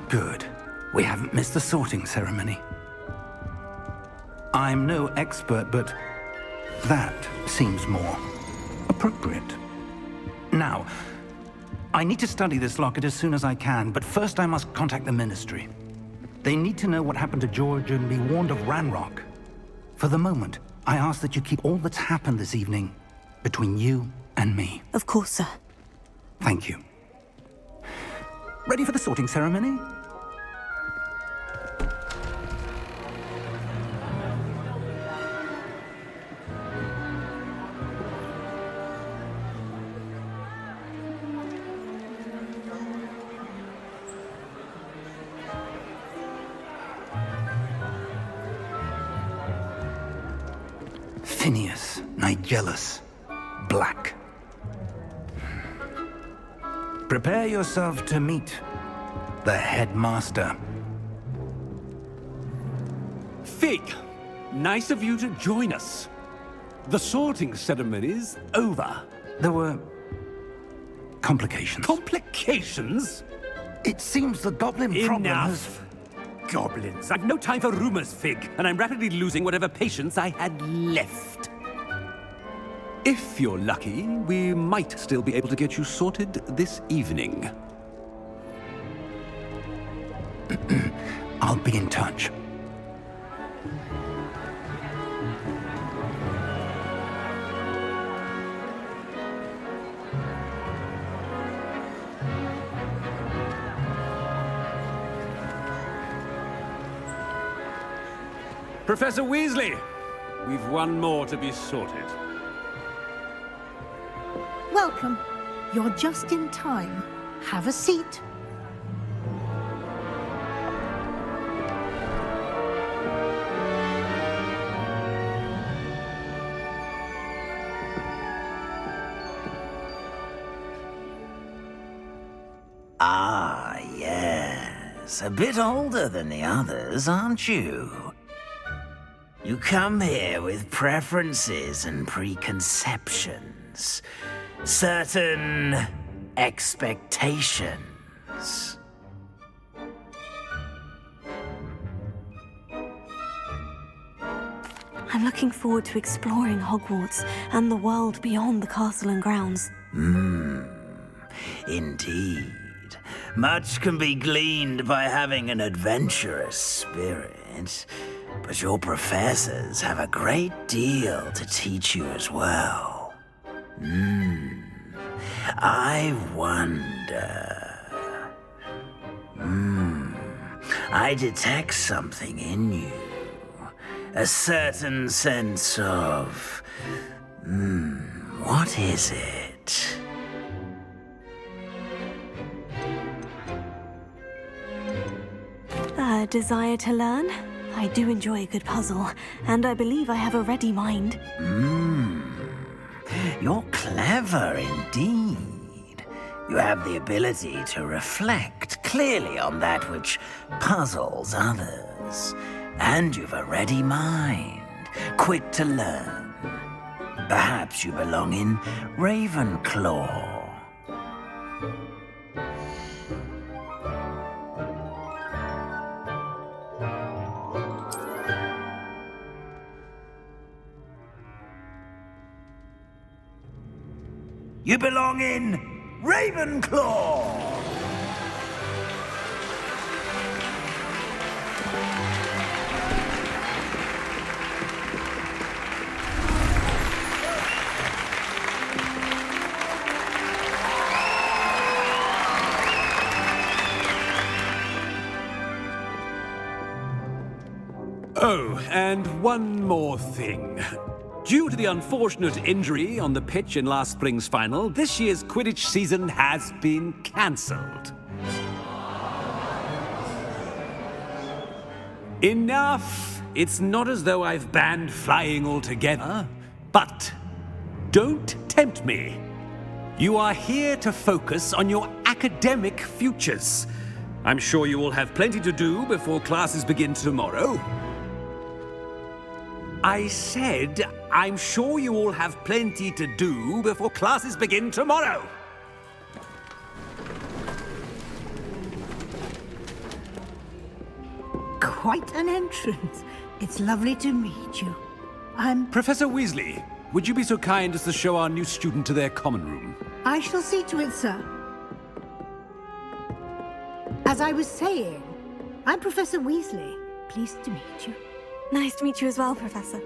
Good. We haven't missed the sorting ceremony. I'm no expert, but that seems more appropriate. Now, I need to study this locket as soon as I can, but first I must contact the Ministry. They need to know what happened to George and be warned of Ranrock. For the moment, I ask that you keep all that's happened this evening between you and me. Of course, sir. Thank you. Ready for the sorting ceremony? Phineas, Nigellus, Black. Prepare yourself to meet the headmaster. Fig, nice of you to join us. The sorting ceremony's over. There were complications. Complications? It seems the goblin problem has... Enough. Goblins. I've no time for rumors, Fig, and I'm rapidly losing whatever patience I had left. If you're lucky, we might still be able to get you sorted this evening. I'll be in touch. Professor Weasley, we've one more to be sorted. Welcome. You're just in time. Have a seat. Ah, yes. A bit older than the others, aren't you? You come here with preferences and preconceptions. Certain expectations. I'm looking forward to exploring Hogwarts and the world beyond the castle and grounds. Indeed. Much can be gleaned by having an adventurous spirit, but your professors have a great deal to teach you as well. I wonder... I detect something in you. A certain sense of... what is it? A desire to learn? I do enjoy a good puzzle, and I believe I have a ready mind. You're clever indeed. You have the ability to reflect clearly on that which puzzles others. And you've a ready mind, quick to learn. Perhaps you belong in Ravenclaw. You belong in Ravenclaw! Oh, and one more thing. Due to the unfortunate injury on the pitch in last spring's final, this year's Quidditch season has been cancelled. Enough! It's not as though I've banned flying altogether, but don't tempt me. You are here to focus on your academic futures. I'm sure you will have plenty to do before classes begin tomorrow. I said, I'm sure you all have plenty to do before classes begin tomorrow. quite an entrance. It's lovely to meet you. Professor Weasley, would you be so kind as to show our new student to their common room? I shall see to it, sir. As I was saying, I'm Professor Weasley. Pleased to meet you. Nice to meet you as well, Professor.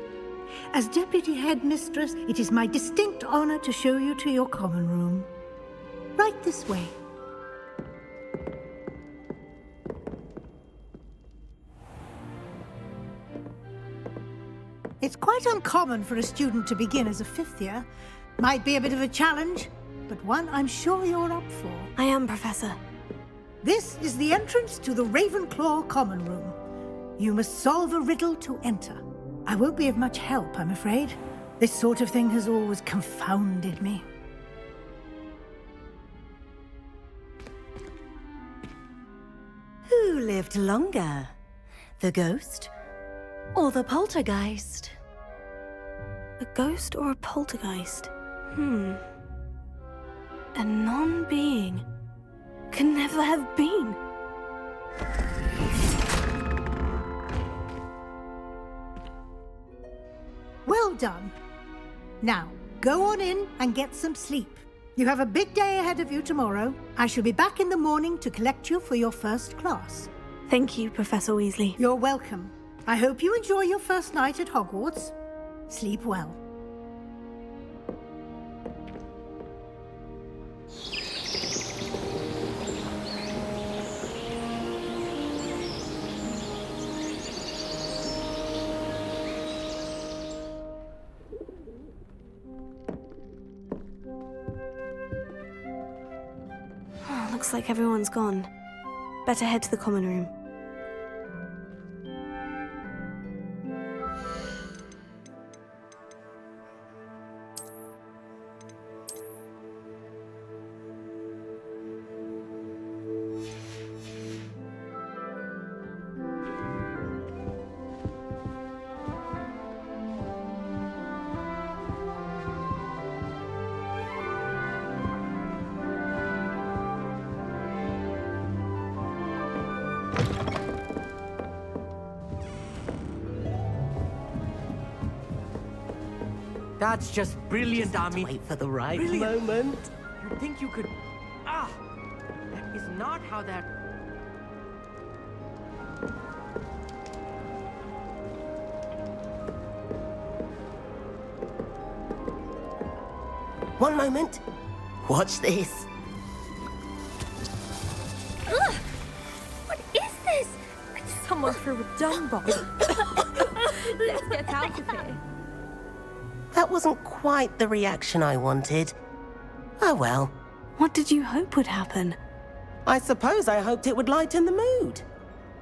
As Deputy Headmistress, it is my distinct honor to show you to your common room. Right this way. It's quite uncommon for a student to begin as a fifth year. Might be a bit of a challenge, but one I'm sure you're up for. I am, Professor. This is the entrance to the Ravenclaw common room. You must solve a riddle to enter. I won't be of much help, I'm afraid. This sort of thing has always confounded me. Who lived longer? The ghost or the poltergeist? A ghost or a poltergeist? A non-being can never have been. Well done. Now, go on in and get some sleep. You have a big day ahead of you tomorrow. I shall be back in the morning to collect you for your first class. Thank you, Professor Weasley. You're welcome. I hope you enjoy your first night at Hogwarts. Sleep well. Looks like everyone's gone. Better head to the common room. That's just brilliant, Army. Wait for the right Brilliant. moment. You think you could... Ah! That is not how that... One moment. Watch this. What is this? Someone threw a dung bomb. Let's get out of here. That wasn't quite the reaction I wanted. Oh well. What did you hope would happen? I suppose I hoped it would lighten the mood.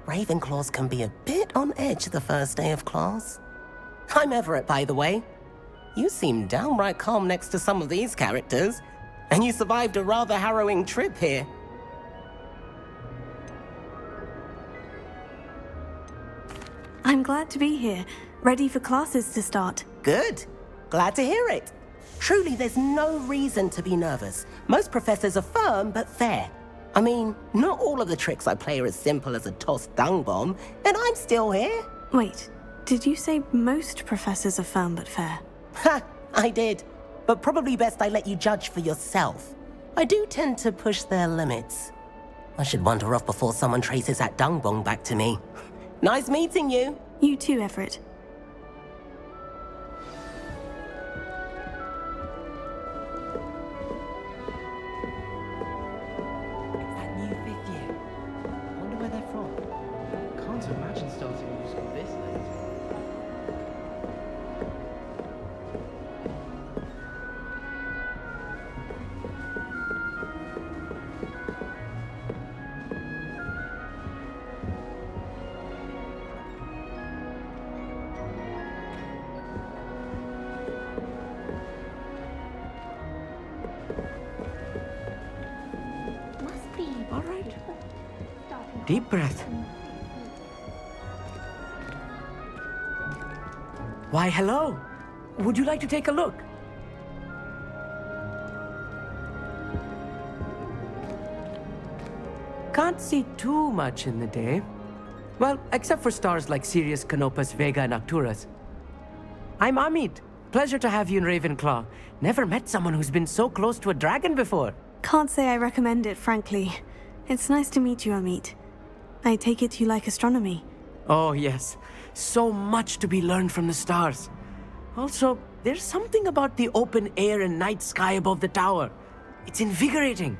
Ravenclaws can be a bit on edge the first day of class. I'm Everett, by the way. You seem downright calm next to some of these characters, and you survived a rather harrowing trip here. I'm glad to be here, ready for classes to start. Good. Glad to hear it. Truly, there's no reason to be nervous. Most professors are firm but fair. I mean, not all of the tricks I play are as simple as a tossed dung bomb, and I'm still here. Wait, did you say most professors are firm but fair? Ha! I did. But probably best I let you judge for yourself. I do tend to push their limits. I should wander off before someone traces that dung bomb back to me. Nice meeting you. You too, Everett. That new fifth year. Wonder where they're from. Can't imagine starting new school this late. Must be. All right. Deep breath. Why, hello. Would you like to take a look? Can't see too much in the day. Well, except for stars like Sirius, Canopus, Vega, and Arcturus. I'm Amit. Pleasure to have you in Ravenclaw. Never met someone who's been so close to a dragon before. Can't say I recommend it, frankly. It's nice to meet you, Amit. I take it you like astronomy. Oh, yes. So much to be learned from the stars. Also, there's something about the open air and night sky above the tower. It's invigorating.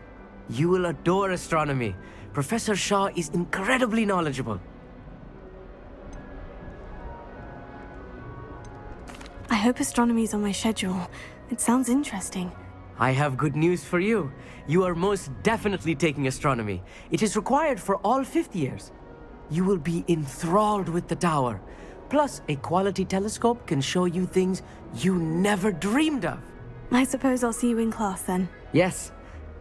You will adore astronomy. Professor Shaw is incredibly knowledgeable. I hope astronomy's on my schedule. It sounds interesting. I have good news for you. You are most definitely taking astronomy. It is required for all fifth years. You will be enthralled with the tower. Plus, a quality telescope can show you things you never dreamed of. I suppose I'll see you in class then. Yes.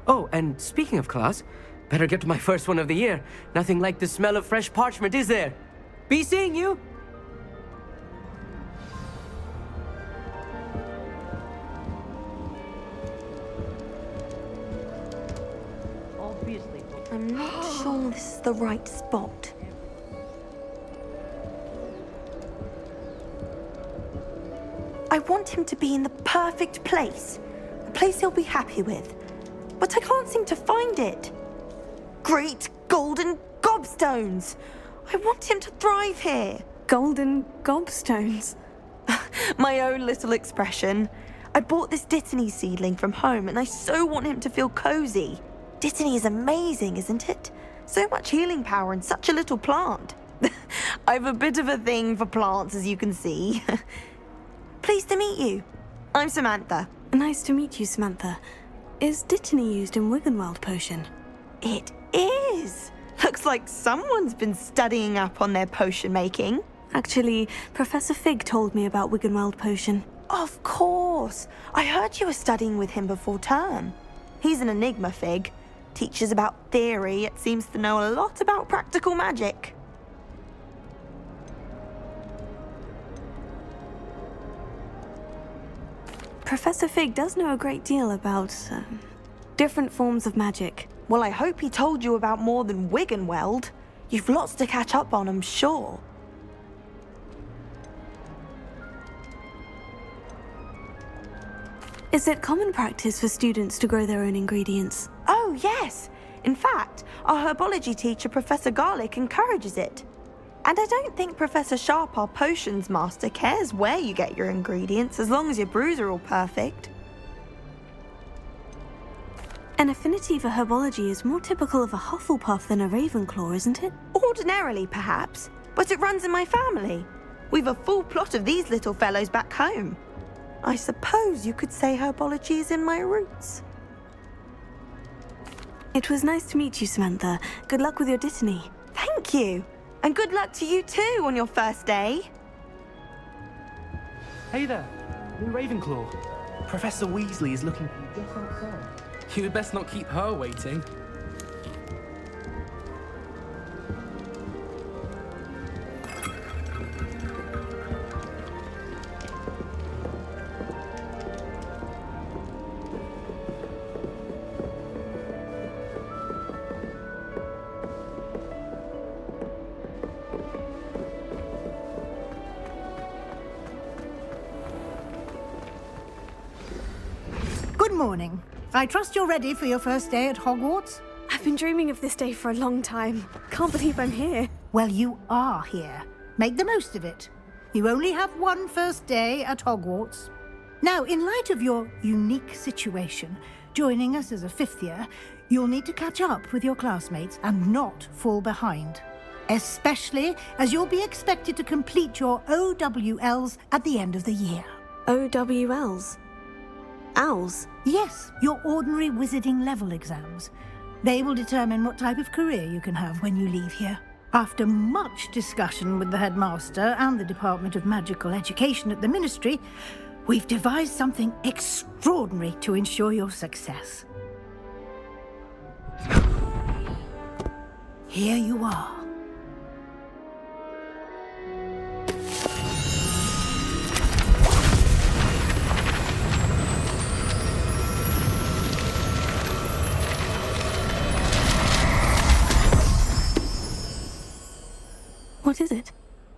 Oh, and speaking of class, better get to my first one of the year. Nothing like the smell of fresh parchment, is there? Be seeing you! Obviously. I'm not sure this is the right spot. I want him to be in the perfect place. A place he'll be happy with. But I can't seem to find it. Great golden gobstones! I want him to thrive here. Golden gobstones. My own little expression. I bought this Dittany seedling from home and I so want him to feel cozy. Dittany is amazing, isn't it? So much healing power in such a little plant. I've a bit of a thing for plants, as you can see. Pleased to meet you. I'm Samantha. Nice to meet you, Samantha. Is Dittany used in Wiggenweld potion? It is. Looks like someone's been studying up on their potion making. Actually, Professor Fig told me about Wiggenweld potion. Of course. I heard you were studying with him before term. He's an enigma, Fig. Teaches about theory, yet seems to know a lot about practical magic. Professor Fig does know a great deal about different forms of magic. Well, I hope he told you about more than Wiggenweld. You've lots to catch up on, I'm sure. Is it common practice for students to grow their own ingredients? Oh, yes. In fact, our herbology teacher, Professor Garlick, encourages it. And I don't think Professor Sharp, our potions master, cares where you get your ingredients as long as your brews are all perfect. An affinity for herbology is more typical of a Hufflepuff than a Ravenclaw, isn't it? Ordinarily, perhaps, but it runs in my family. We've a full plot of these little fellows back home. I suppose you could say herbology is in my roots. It was nice to meet you, Samantha. Good luck with your Dittany. Thank you. And good luck to you too on your first day. Hey there, I'm in Ravenclaw. Professor Weasley is looking for you just outside. You'd best not keep her waiting. Good morning. I trust you're ready for your first day at Hogwarts? I've been dreaming of this day for a long time. Can't believe I'm here. Well, you are here. Make the most of it. You only have one first day at Hogwarts. Now, in light of your unique situation, joining us as a fifth year, you'll need to catch up with your classmates and not fall behind. Especially as you'll be expected to complete your OWLs at the end of the year. OWLs? Owls? Yes, your ordinary wizarding level exams. They will determine what type of career you can have when you leave here. After much discussion with the headmaster and the Department of Magical Education at the Ministry, we've devised something extraordinary to ensure your success. Here you are. What is it?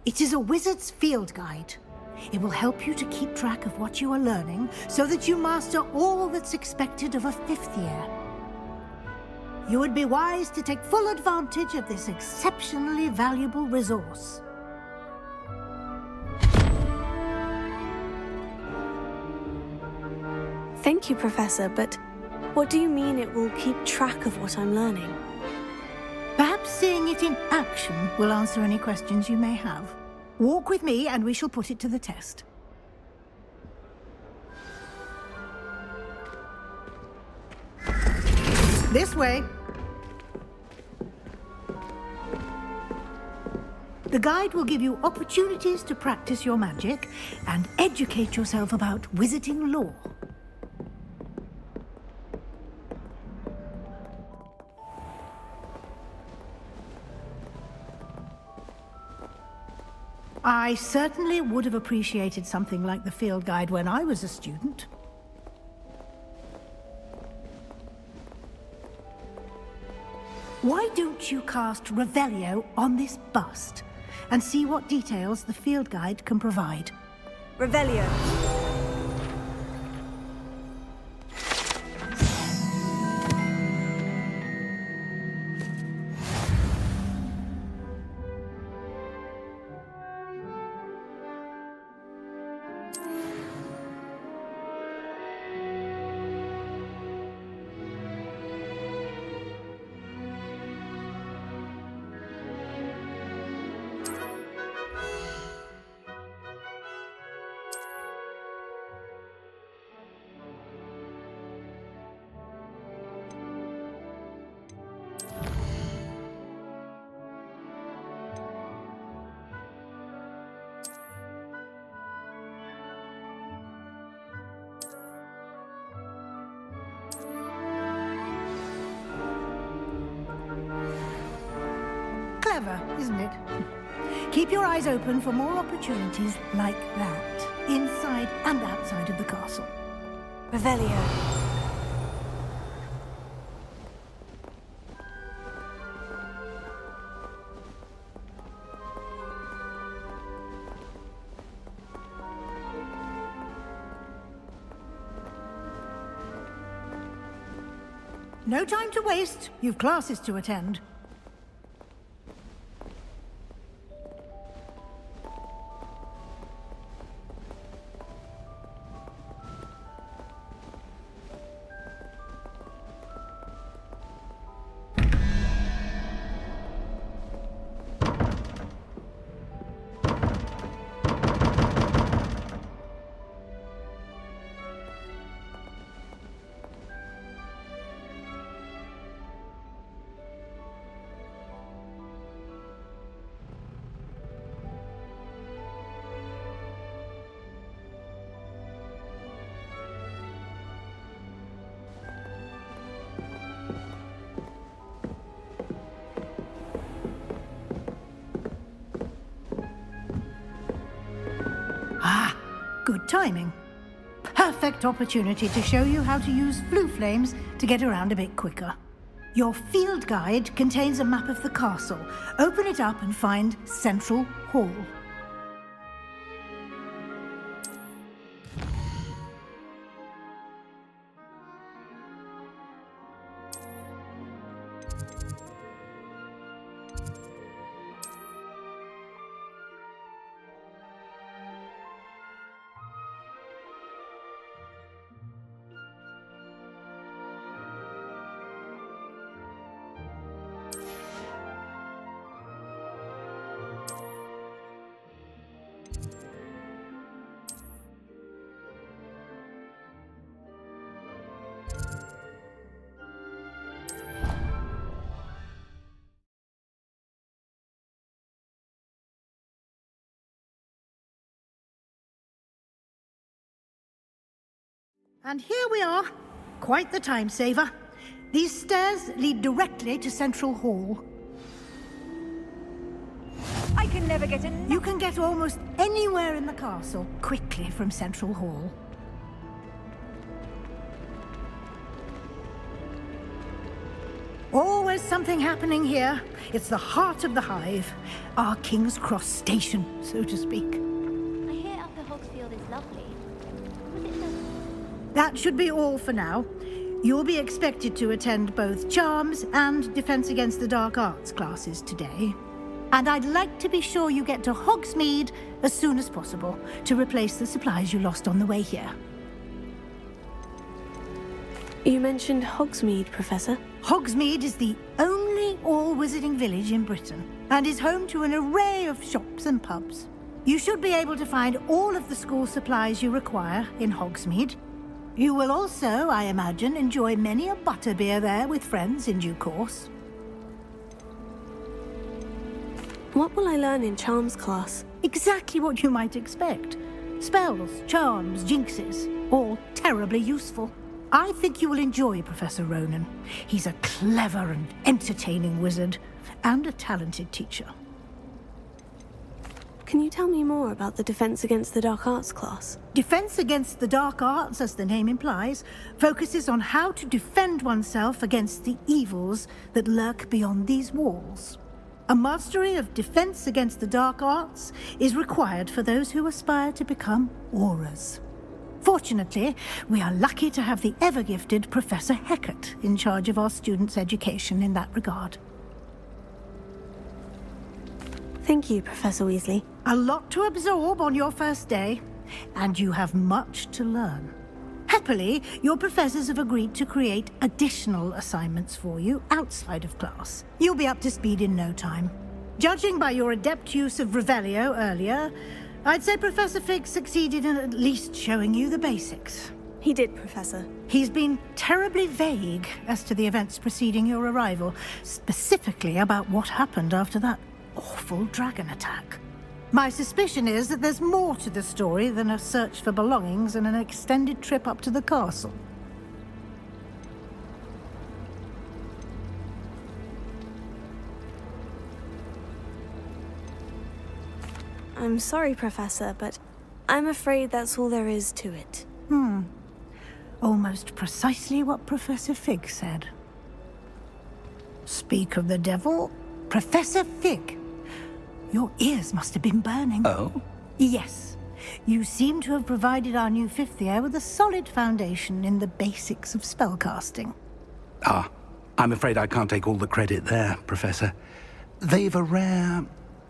It is a wizard's field guide. It will help you to keep track of what you are learning so that you master all that's expected of a 5th year. You would be wise to take full advantage of this exceptionally valuable resource. Thank you, Professor, but what do you mean it will keep track of what I'm learning? Perhaps seeing it in action will answer any questions you may have. Walk with me and we shall put it to the test. This way. The guide will give you opportunities to practice your magic and educate yourself about wizarding lore. I certainly would have appreciated something like the field guide when I was a student. Why don't you cast Revelio on this bust and see what details the field guide can provide? Revelio. Clever, isn't it? Keep your eyes open for more opportunities like that, inside and outside of the castle. Revelio. No time to waste. You've classes to attend. Good timing. Perfect opportunity to show you how to use flue flames to get around a bit quicker. Your field guide contains a map of the castle. Open it up and find Central Hall. And here we are. Quite the time saver. These stairs lead directly to Central Hall. I can never get enough. You can get almost anywhere in the castle quickly from Central Hall. Always something happening here. It's the heart of the hive. Our King's Cross station, so to speak. I hear Upper Hogsfield is lovely. Was it the... That should be all for now. You'll be expected to attend both Charms and Defense Against the Dark Arts classes today. And I'd like to be sure you get to Hogsmeade as soon as possible to replace the supplies you lost on the way here. You mentioned Hogsmeade, Professor. Hogsmeade is the only all-wizarding village in Britain and is home to an array of shops and pubs. You should be able to find all of the school supplies you require in Hogsmeade. You will also, I imagine, enjoy many a butterbeer there with friends in due course. What will I learn in Charms class? Exactly what you might expect. Spells, charms, jinxes, all terribly useful. I think you will enjoy Professor Ronan. He's a clever and entertaining wizard, and a talented teacher. Can you tell me more about the Defense Against the Dark Arts class? Defense Against the Dark Arts, as the name implies, focuses on how to defend oneself against the evils that lurk beyond these walls. A mastery of Defense Against the Dark Arts is required for those who aspire to become Auras. Fortunately, we are lucky to have the ever-gifted Professor Hecat in charge of our students' education in that regard. Thank you, Professor Weasley. A lot to absorb on your first day, and you have much to learn. Happily, your professors have agreed to create additional assignments for you outside of class. You'll be up to speed in no time. Judging by your adept use of Revelio earlier, I'd say Professor Fig succeeded in at least showing you the basics. He did, Professor. He's been terribly vague as to the events preceding your arrival, specifically about what happened after that awful dragon attack. My suspicion is that there's more to the story than a search for belongings and an extended trip up to the castle. I'm sorry, Professor, but I'm afraid that's all there is to it. Almost precisely what Professor Fig said. Speak of the devil, Professor Fig. Your ears must have been burning. Oh? Yes. You seem to have provided our new fifth year with a solid foundation in the basics of spellcasting. Ah, I'm afraid I can't take all the credit there, Professor. They've a rare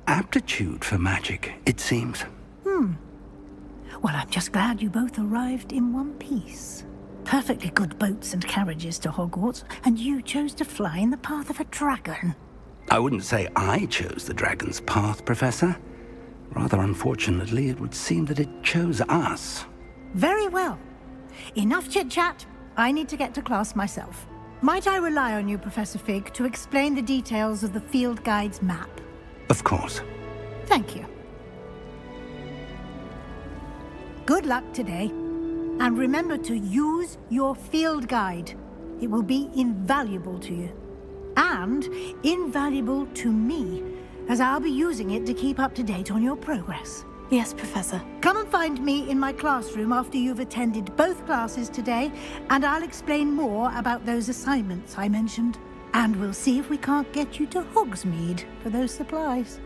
aptitude for magic, it seems. Well, I'm just glad you both arrived in one piece. Perfectly good boats and carriages to Hogwarts, and you chose to fly in the path of a dragon. I wouldn't say I chose the dragon's path, Professor. Rather unfortunately, it would seem that it chose us. Very well. Enough chit-chat. I need to get to class myself. Might I rely on you, Professor Fig, to explain the details of the field guide's map? Of course. Thank you. Good luck today. And remember to use your field guide. It will be invaluable to you. And invaluable to me, as I'll be using it to keep up to date on your progress. Yes, Professor. Come and find me in my classroom after you've attended both classes today, and I'll explain more about those assignments I mentioned. And we'll see if we can't get you to Hogsmeade for those supplies.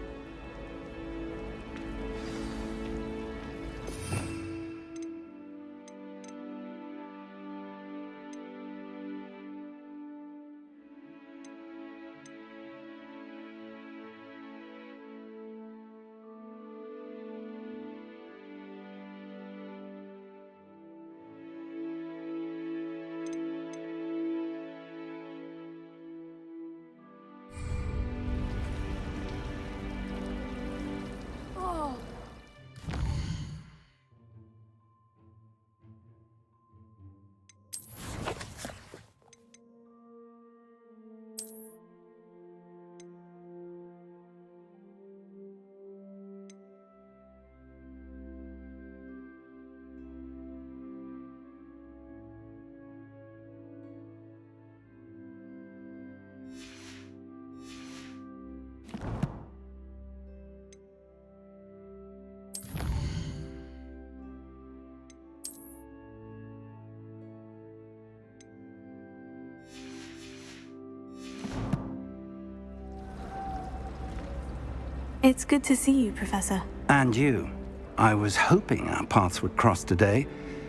It's good to see you, Professor. And you. I was hoping our paths would cross today,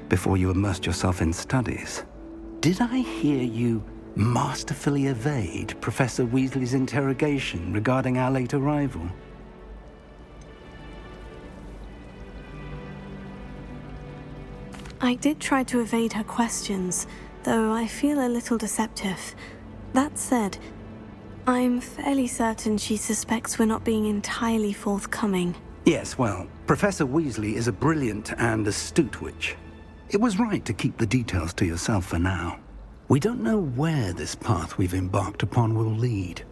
before you immersed yourself in studies. Did I hear you masterfully evade Professor Weasley's interrogation regarding our late arrival? I did try to evade her questions, though I feel a little deceptive. That said, I'm fairly certain she suspects we're not being entirely forthcoming. Yes, well, Professor Weasley is a brilliant and astute witch. It was right to keep the details to yourself for now. We don't know where this path we've embarked upon will lead.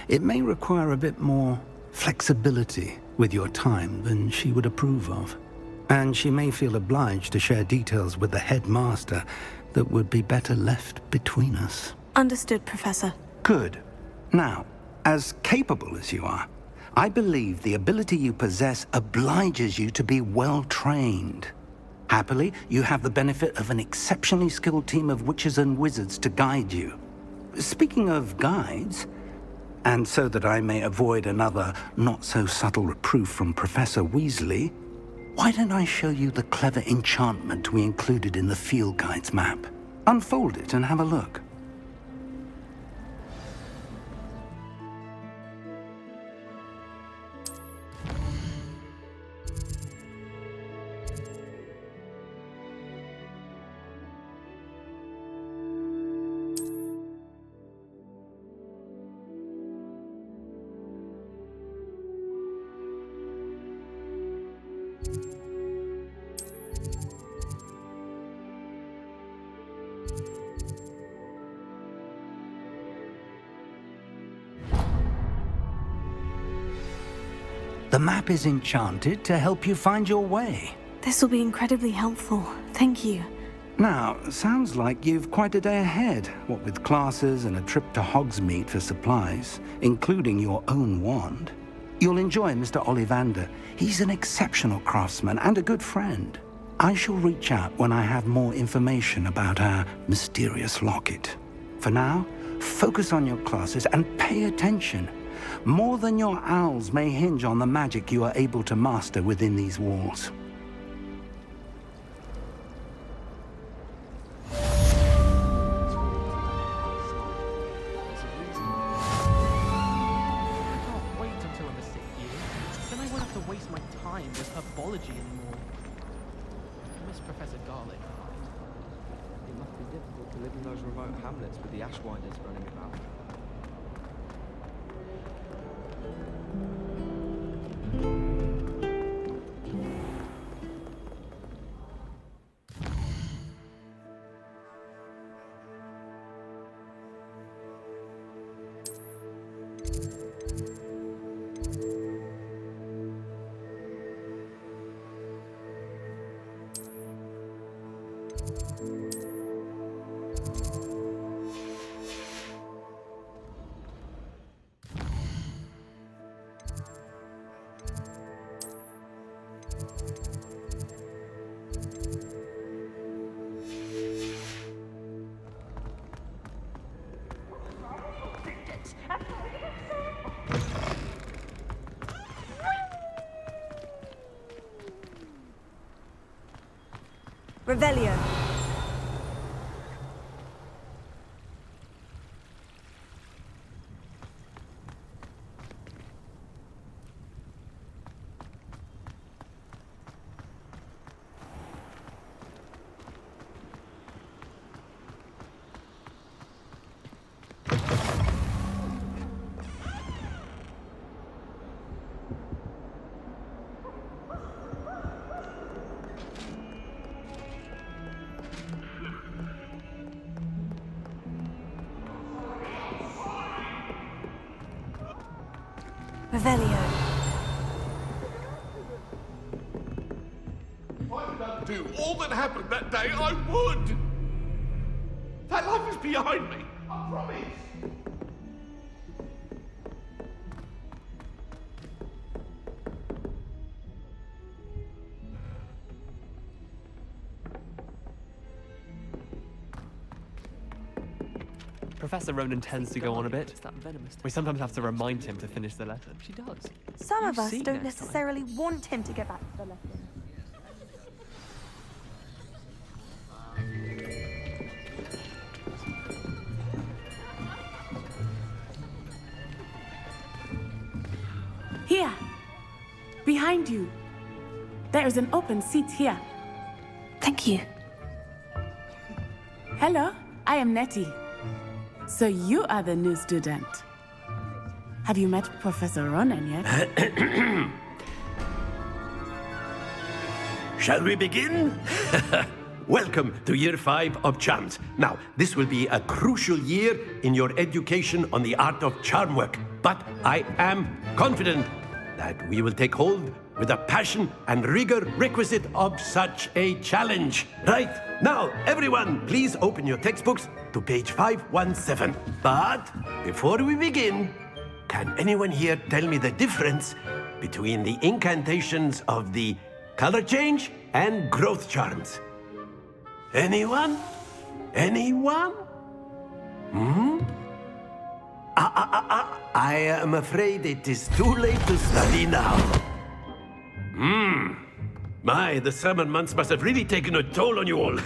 It may require a bit more flexibility with your time than she would approve of. And she may feel obliged to share details with the headmaster that would be better left between us. Understood, Professor. Good. Now, as capable as you are, I believe the ability you possess obliges you to be well-trained. Happily, you have the benefit of an exceptionally skilled team of witches and wizards to guide you. Speaking of guides, and so that I may avoid another not-so-subtle reproof from Professor Weasley, why don't I show you the clever enchantment we included in the field guide's map? Unfold it and have a look. The map is enchanted to help you find your way. This will be incredibly helpful. Thank you. Now, sounds like you've quite a day ahead, what with classes and a trip to Hogsmeade for supplies, including your own wand. You'll enjoy Mr. Ollivander. He's an exceptional craftsman and a good friend. I shall reach out when I have more information about our mysterious locket. For now, focus on your classes and pay attention. More than your owls may hinge on the magic you are able to master within these walls. Revelio. Revelio. If I could undo all that happened that day, I would! That life is behind me, I promise! Professor Ronan tends to go on a bit. We sometimes have to remind him to finish the letter. She does. Some of us see don't next time. necessarily want him to get back to the lesson. Here, behind you. There is an open seat here. Thank you. Hello, I am Nettie. So you are the new student. Have you met Professor Ronan yet? Shall we begin? Welcome to Year 5 of Charms. Now, this will be a crucial year in your education on the art of charm work. But I am confident that we will take hold with the passion and rigor requisite of such a challenge. Right, now, everyone, please open your textbooks to page 517. But before we begin, can anyone here tell me the difference between the incantations of the color change and growth charms? Anyone? Anyone? I am afraid it is too late to study now. My, the summer months must have really taken a toll on you all.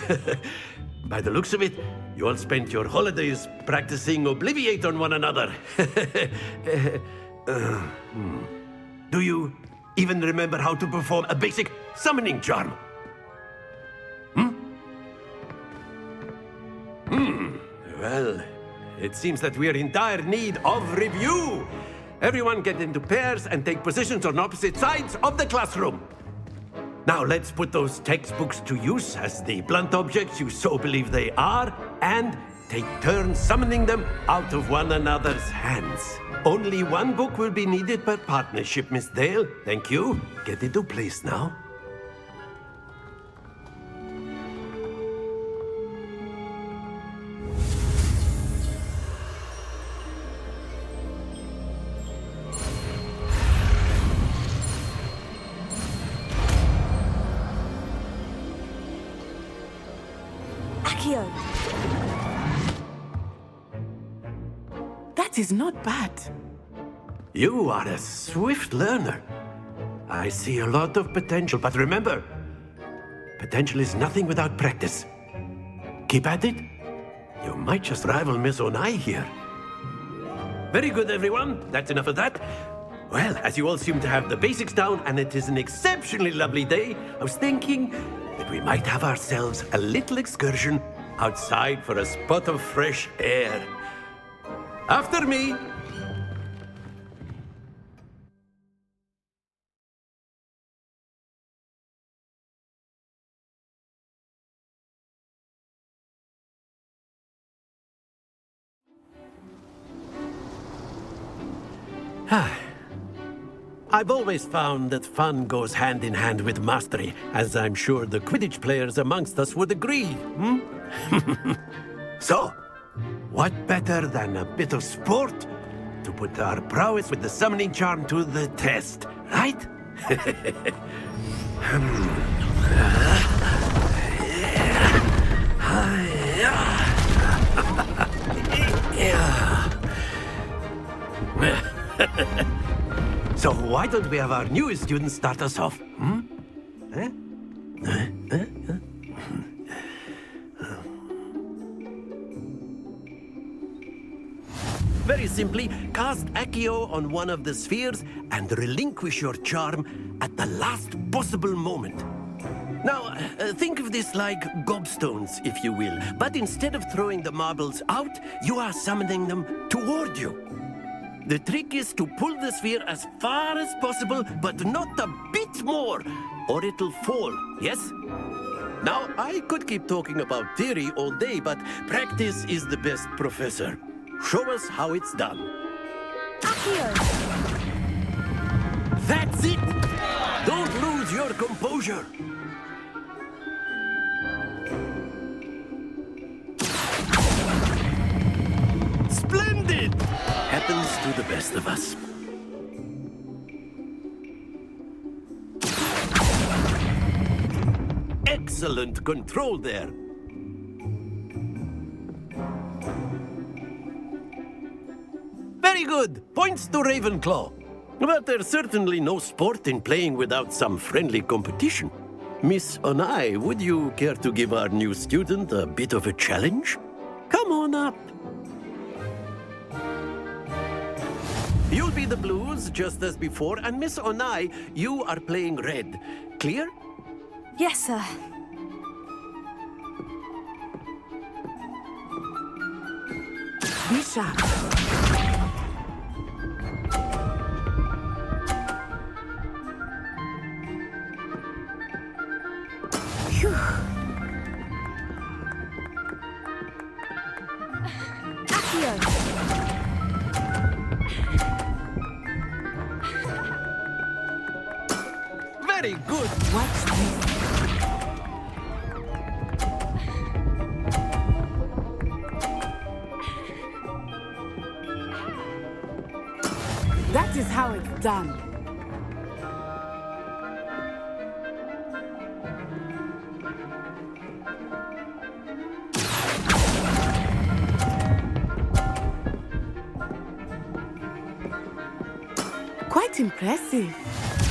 By the looks of it, you all spent your holidays practicing Obliviate on one another. Do you even remember how to perform a basic summoning charm? Well, it seems that we are in dire need of review. Everyone get into pairs and take positions on opposite sides of the classroom. Now let's put those textbooks to use as the blunt objects you so believe they are, and take turns summoning them out of one another's hands. Only one book will be needed per partnership, Miss Dale. Thank you. Get into place now. That is not bad. You are a swift learner. I see a lot of potential, but remember, potential is nothing without practice. Keep at it. You might just rival Miss Onai here. Very good, everyone. That's enough of that. Well, as you all seem to have the basics down, and it is an exceptionally lovely day, I was thinking that we might have ourselves a little excursion outside for a spot of fresh air. After me. I've always found that fun goes hand in hand with mastery, as I'm sure the Quidditch players amongst us would agree. So, what better than a bit of sport to put our prowess with the summoning charm to the test, right? So why don't we have our newest student start us off? Very simply, cast Accio on one of the spheres and relinquish your charm at the last possible moment. Now, think of this like gobstones, if you will, but instead of throwing the marbles out, you are summoning them toward you. The trick is to pull the sphere as far as possible, but not a bit more, or it'll fall, yes? Now, I could keep talking about theory all day, but practice is the best professor. Show us how it's done. Accio! That's it! Don't lose your composure. Splendid! Happens to the best of us. Excellent control there. good. Points to Ravenclaw. But there's certainly no sport in playing without some friendly competition. Miss Onai, would you care to give our new student a bit of a challenge? Come on up. You'll be the blues, just as before, and Miss Onai, you are playing red. Clear? Yes, sir. Be sharp. Phew. Very good. Watch this. That is how it's done. Quite impressive.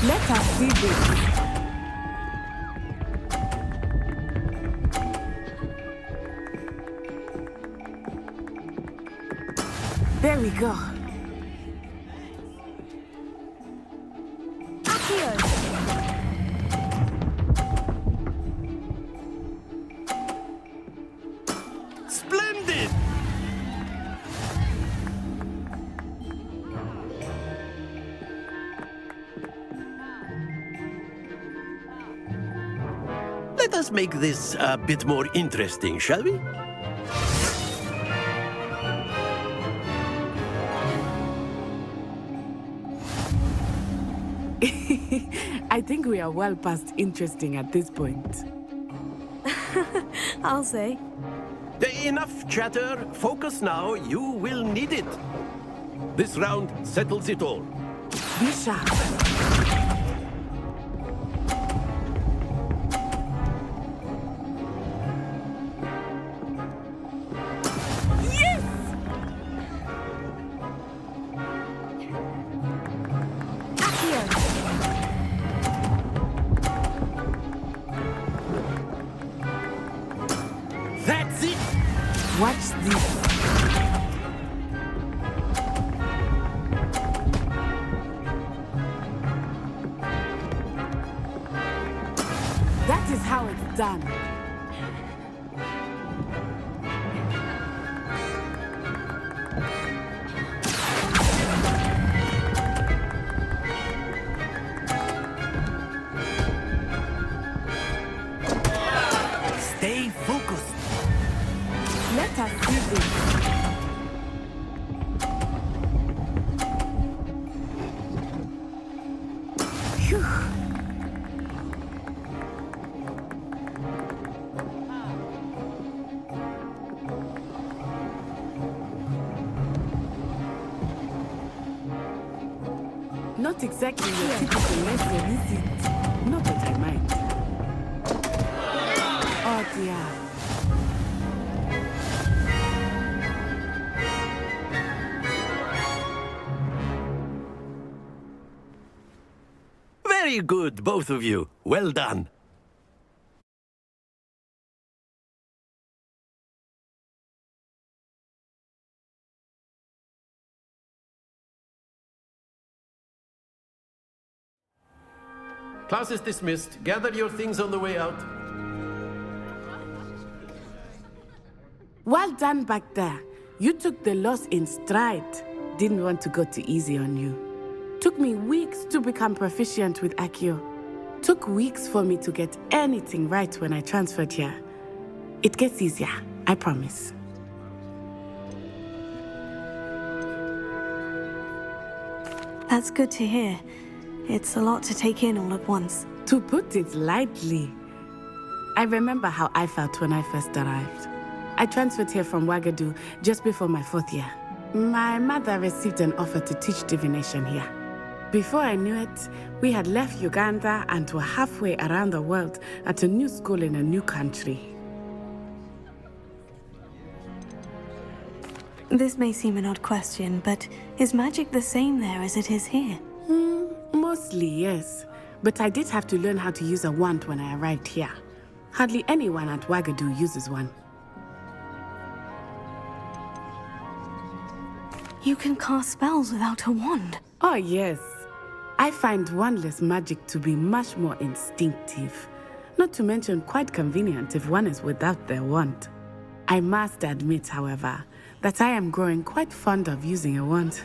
Let us see this. There we go. Splendid! Let us make this a bit more interesting, shall we? I think we are well past interesting at this point. I'll say. Enough chatter. Focus now. You will need it. This round settles it all. Be sharp. Yes! That's it! Watch this. That is how it's done. Stay focused. Let us see this. Phew. Not exactly your typical lesson, is it? Not that I mind. Oh dear. Very good, both of you. Well done. Class is dismissed. Gather your things on the way out. Well done back there. You took the loss in stride. Didn't want to go too easy on you. Took me weeks to become proficient with Accio. Took weeks for me to get anything right when I transferred here. It gets easier, I promise. That's good to hear. It's a lot to take in all at once. To put it lightly, I remember how I felt when I first arrived. I transferred here from Wagadu just before my 4th year. My mother received an offer to teach divination here. Before I knew it, we had left Uganda and were halfway around the world at a new school in a new country. This may seem an odd question, but is magic the same there as it is here? Mostly, yes. But I did have to learn how to use a wand when I arrived here. Hardly anyone at Wagadu uses one. You can cast spells without a wand. Oh, yes. I find wandless magic to be much more instinctive. Not to mention quite convenient if one is without their wand. I must admit, however, that I am growing quite fond of using a wand.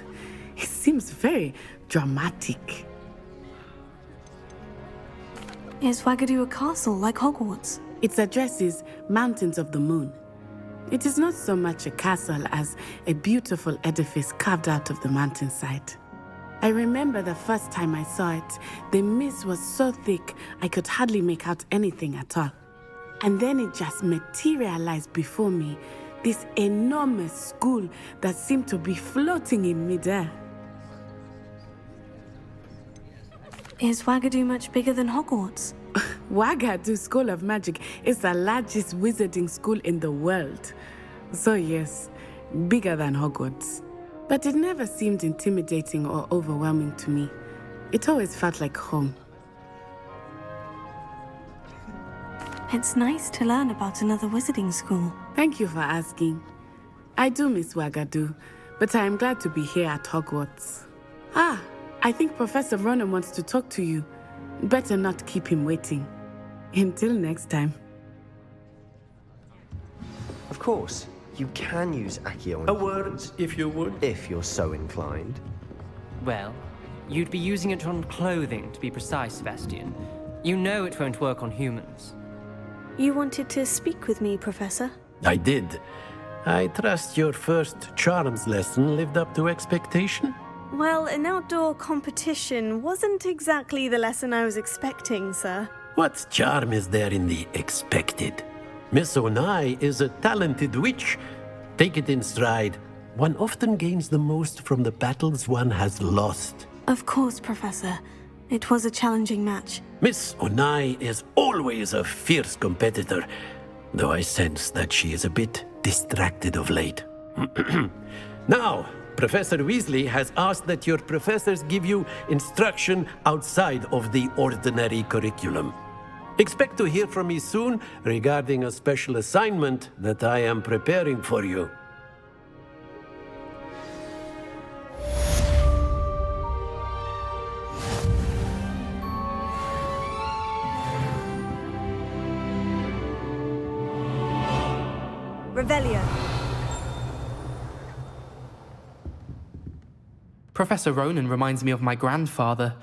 It seems very dramatic. Is Wagadu a castle like Hogwarts? Its address is Mountains of the Moon. It is not so much a castle as a beautiful edifice carved out of the mountainside. I remember the first time I saw it, the mist was so thick I could hardly make out anything at all. And then it just materialized before me, this enormous school that seemed to be floating in midair. Is Wagadu much bigger than Hogwarts? Wagadu School of Magic is the largest wizarding school in the world. So yes, bigger than Hogwarts. But it never seemed intimidating or overwhelming to me. It always felt like home. It's nice to learn about another wizarding school. Thank you for asking. I do miss Wagadu, but I am glad to be here at Hogwarts. Ah, I think Professor Ronan wants to talk to you. Better not keep him waiting. Until next time. Of course, you can use Accio. A word, if you would. If you're so inclined. Well, you'd be using it on clothing, to be precise, Sebastian. You know it won't work on humans. You wanted to speak with me, Professor? I did. I trust your first charms lesson lived up to expectation? Well, an outdoor competition wasn't exactly the lesson I was expecting, sir. What charm is there in the expected? Miss Onai is a talented witch. Take it in stride. One often gains the most from the battles one has lost. Of course, Professor. It was a challenging match. Miss Onai is always a fierce competitor, though I sense that she is a bit distracted of late. Now, Professor Weasley has asked that your professors give you instruction outside of the ordinary curriculum. Expect to hear from me soon regarding a special assignment that I am preparing for you. Revelio. Professor Ronan reminds me of my grandfather.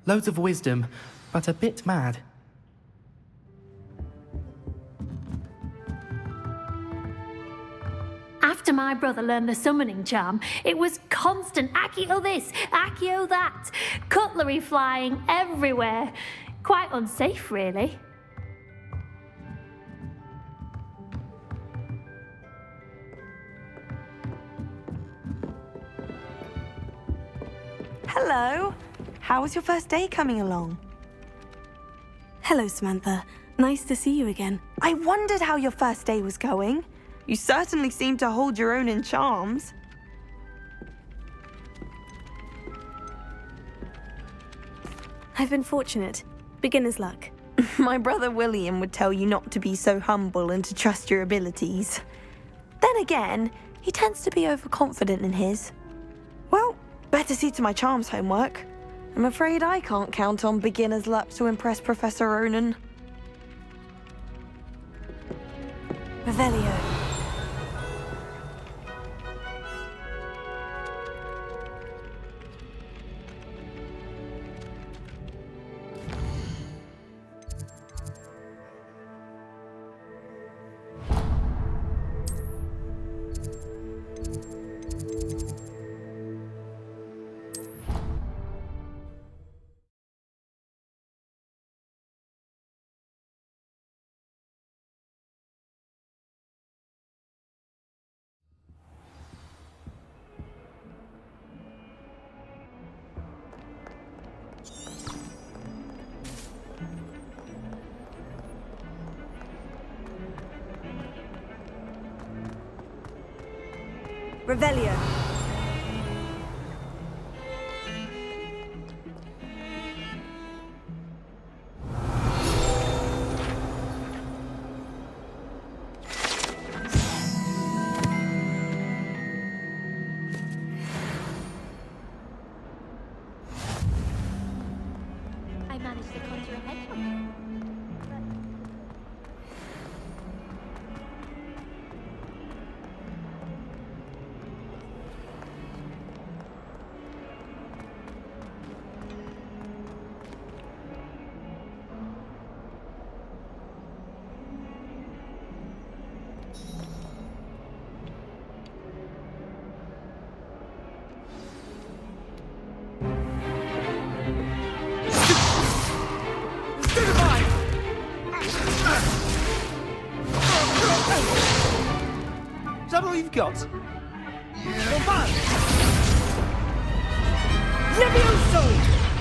Loads of wisdom, but a bit mad. After my brother learned the summoning charm, it was constant Accio this, Accio that, cutlery flying everywhere. Quite unsafe, really. Hello. How was your first day coming along? Hello, Samantha. Nice to see you again. I wondered how your first day was going. You certainly seem to hold your own in charms. I've been fortunate. Beginner's luck. My brother William would tell you not to be so humble and to trust your abilities. Then again, he tends to be overconfident in his. Well, better see to my charms homework. I'm afraid I can't count on beginner's luck to impress Professor Ronan. Revelio. Revelio. I managed to conjure a hedgehog. Is that all you've got?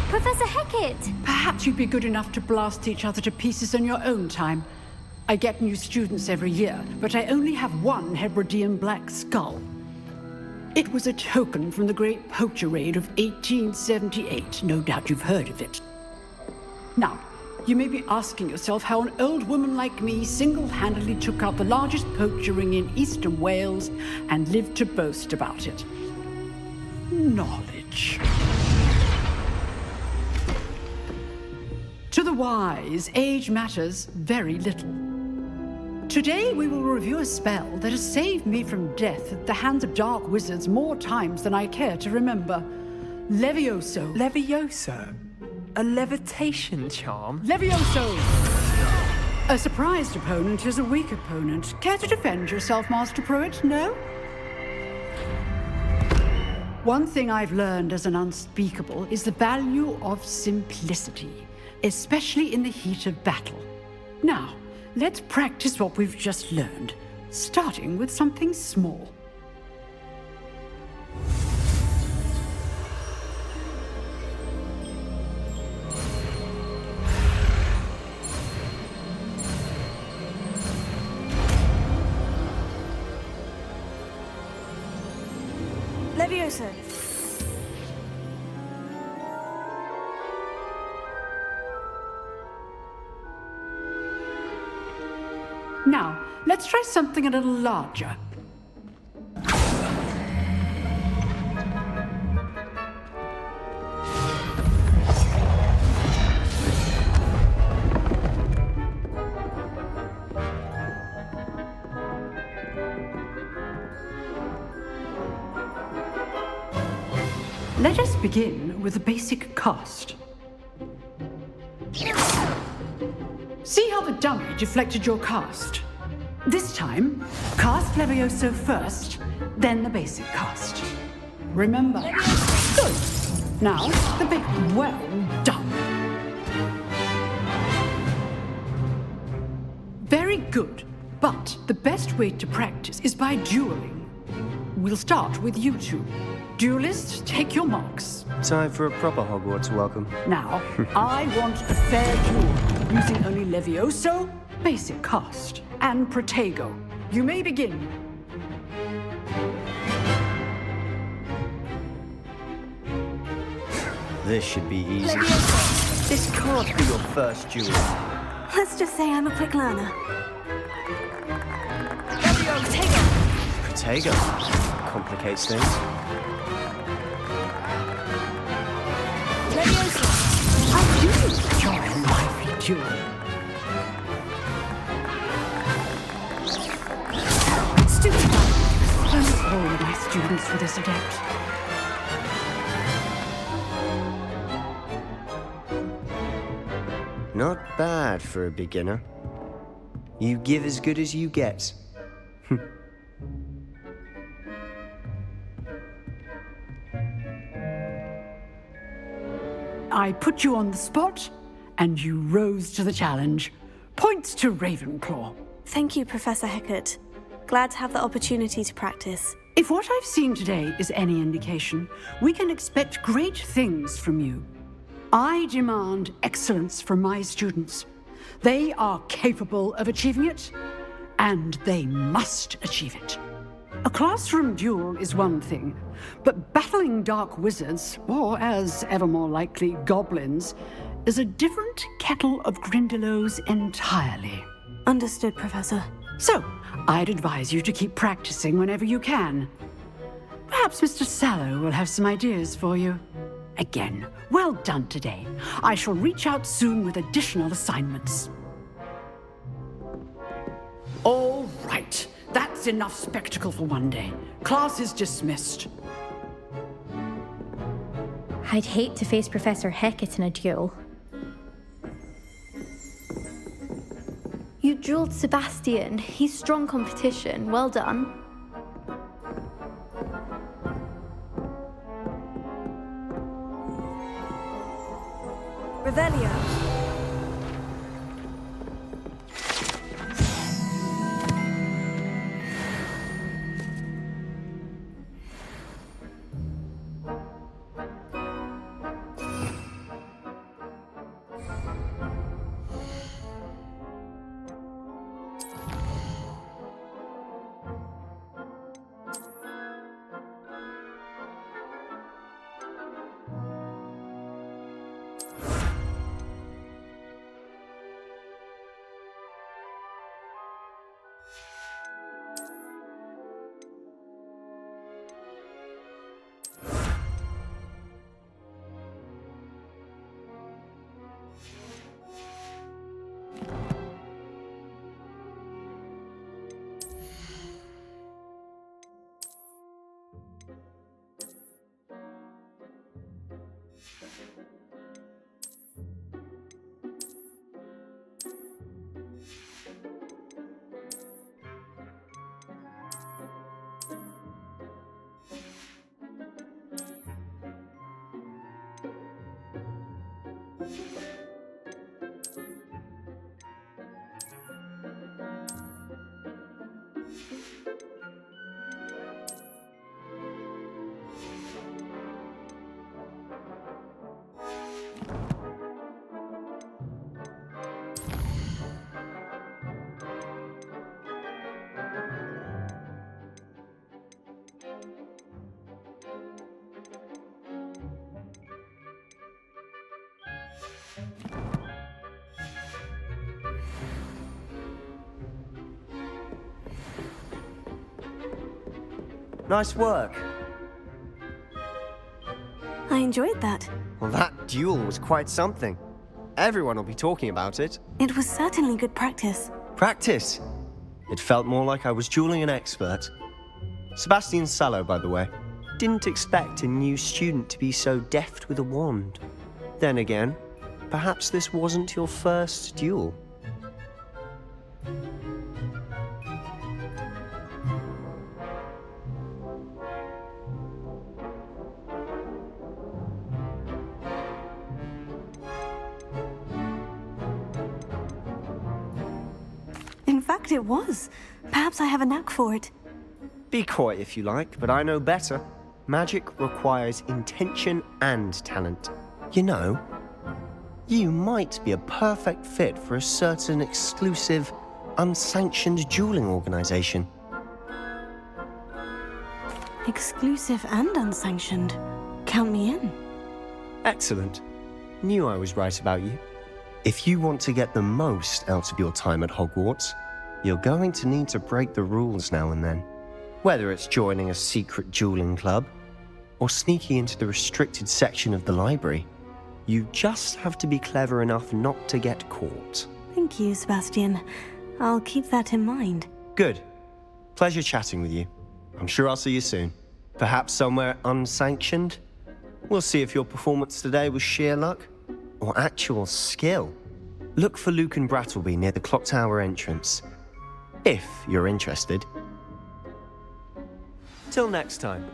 Professor Hecat! Perhaps you'd be good enough to blast each other to pieces on your own time. I get new students every year, but I only have one Hebridean black skull. It was a token from the Great Poacher Raid of 1878. No doubt you've heard of it. Now, you may be asking yourself how an old woman like me single-handedly took out the largest poacher ring in eastern Wales and lived to boast about it. Knowledge. To the wise, age matters very little. Today we will review a spell that has saved me from death at the hands of dark wizards more times than I care to remember. Levioso. Levioso? A levitation charm? Levioso! A surprised opponent is a weak opponent. Care to defend yourself, Master Pruitt? No? One thing I've learned as an unspeakable is the value of simplicity, especially in the heat of battle. Now, let's practice what we've just learned, starting with something small. Levioso. Now, let's try something a little larger. Let us begin with a basic cast. See how the dummy deflected your cast? This time, cast Levioso first, then the basic cast. Remember. Good. Now, the big well done. Very good. But the best way to practice is by dueling. We'll start with you two. Duelists, take your marks. Time for a proper Hogwarts welcome. Now, I want a fair duel, using only Levioso, basic cast, and Protego. You may begin. This should be easy. Levioso. This can't be your first duel. Let's just say I'm a quick learner. Protego. Complicates things. I do enjoy a lively duel. Stupid I'm all my students for this adept. Not bad for a beginner. You give as good as you get. I put you on the spot, and you rose to the challenge. Points to Ravenclaw. Thank you, Professor Hecat. Glad to have the opportunity to practice. If what I've seen today is any indication, we can expect great things from you. I demand excellence from my students. They are capable of achieving it, and they must achieve it. A classroom duel is one thing, but battling dark wizards, or as ever more likely, goblins, is a different kettle of Grindylows entirely. Understood, Professor. So, I'd advise you to keep practicing whenever you can. Perhaps Mr. Sallow will have some ideas for you. Again, well done today. I shall reach out soon with additional assignments. All right. That's enough spectacle for one day. Class is dismissed. I'd hate to face Professor Hecat in a duel. You dueled Sebastian. He's strong competition. Well done. Revelio. Nice work. I enjoyed that. Well, that duel was quite something. Everyone will be talking about it. It was certainly good practice. Practice? It felt more like I was dueling an expert. Sebastian Sallow, by the way. Didn't expect a new student to be so deft with a wand. Then again, perhaps this wasn't your first duel. In fact, it was. Perhaps I have a knack for it. Be coy if you like, but I know better. Magic requires intention and talent. You know, you might be a perfect fit for a certain exclusive, unsanctioned dueling organization. Exclusive and unsanctioned. Count me in. Excellent. Knew I was right about you. If you want to get the most out of your time at Hogwarts, you're going to need to break the rules now and then. Whether it's joining a secret dueling club, or sneaking into the restricted section of the library, you just have to be clever enough not to get caught. Thank you, Sebastian. I'll keep that in mind. Good. Pleasure chatting with you. I'm sure I'll see you soon. Perhaps somewhere unsanctioned? We'll see if your performance today was sheer luck or actual skill. Look for Luke and Brattleby near the clock tower entrance, if you're interested. Till next time.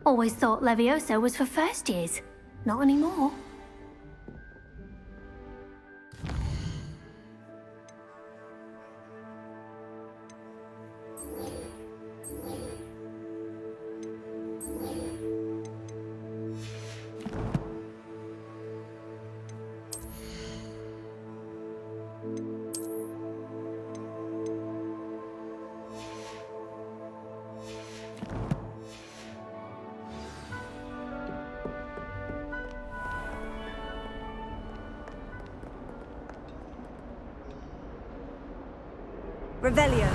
Always thought Levioso was for first years. Not anymore. Revelio.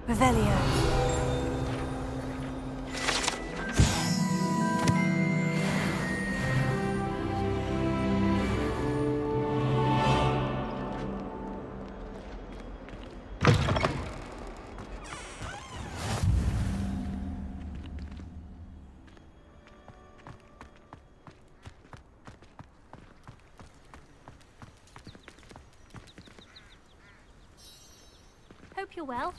Revelio. Hope you're well.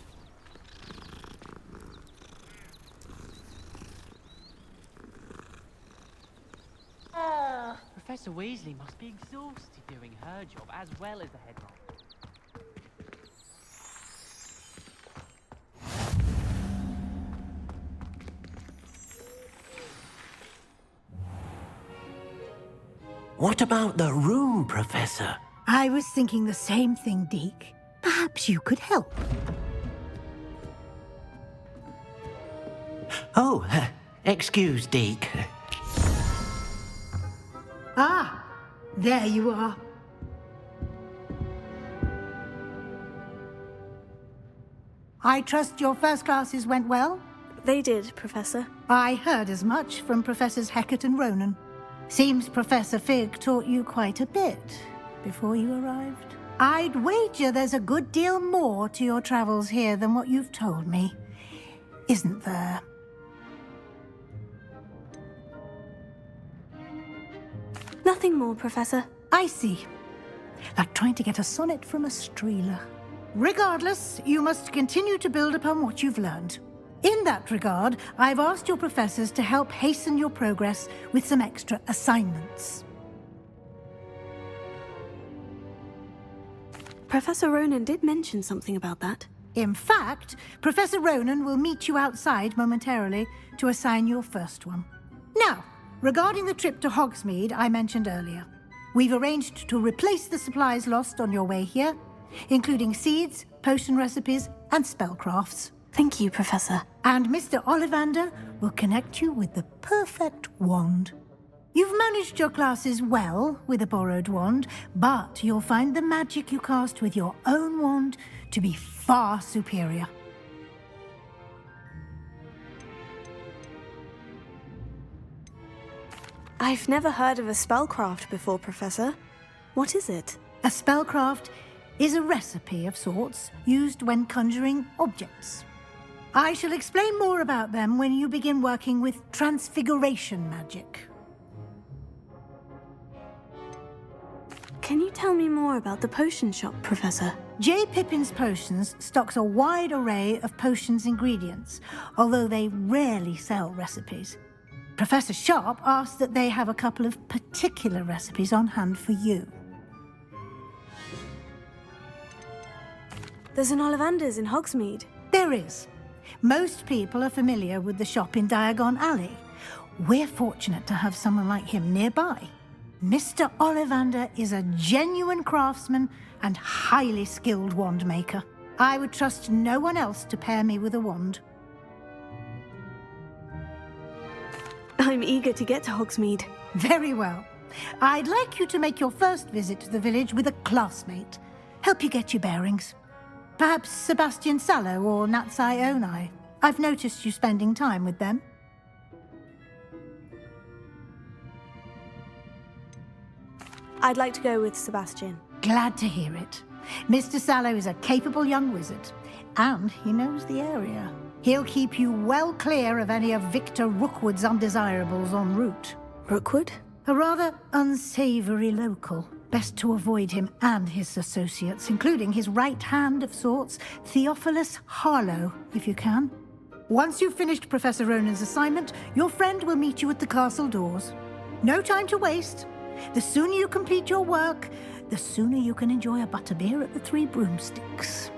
Professor Weasley must be exhausted doing her job as well as the head master. What about the room, Professor? I was thinking the same thing, Deke. Perhaps you could help. Oh, excuse, Deke. Ah, there you are. I trust your first classes went well? They did, Professor. I heard as much from Professors Hecat and Ronan. Seems Professor Fig taught you quite a bit before you arrived. I'd wager there's a good deal more to your travels here than what you've told me. Isn't there? Nothing more, Professor. I see. Like trying to get a sonnet from a streeler. Regardless, you must continue to build upon what you've learned. In that regard, I've asked your professors to help hasten your progress with some extra assignments. Professor Ronan did mention something about that. In fact, Professor Ronan will meet you outside momentarily to assign your first one. Now, regarding the trip to Hogsmeade I mentioned earlier, we've arranged to replace the supplies lost on your way here, including seeds, potion recipes, and spellcrafts. Thank you, Professor. And Mr. Ollivander will connect you with the perfect wand. You've managed your classes well with a borrowed wand, but you'll find the magic you cast with your own wand to be far superior. I've never heard of a spellcraft before, Professor. What is it? A spellcraft is a recipe of sorts used when conjuring objects. I shall explain more about them when you begin working with transfiguration magic. Can you tell me more about the potion shop, Professor? J. Pippin's Potions stocks a wide array of potions ingredients, although they rarely sell recipes. Professor Sharp asks that they have a couple of particular recipes on hand for you. There's an Ollivander's in Hogsmeade. There is. Most people are familiar with the shop in Diagon Alley. We're fortunate to have someone like him nearby. Mr. Ollivander is a genuine craftsman and highly skilled wand maker. I would trust no one else to pair me with a wand. I'm eager to get to Hogsmeade. Very well. I'd like you to make your first visit to the village with a classmate. Help you get your bearings. Perhaps Sebastian Sallow or Natsai Onai. I've noticed you spending time with them. I'd like to go with Sebastian. Glad to hear it. Mr. Sallow is a capable young wizard, and he knows the area. He'll keep you well clear of any of Victor Rookwood's undesirables en route. Rookwood? A rather unsavory local. Best to avoid him and his associates, including his right hand of sorts, Theophilus Harlow, if you can. Once you've finished Professor Ronan's assignment, your friend will meet you at the castle doors. No time to waste. The sooner you complete your work, the sooner you can enjoy a butterbeer at the Three Broomsticks.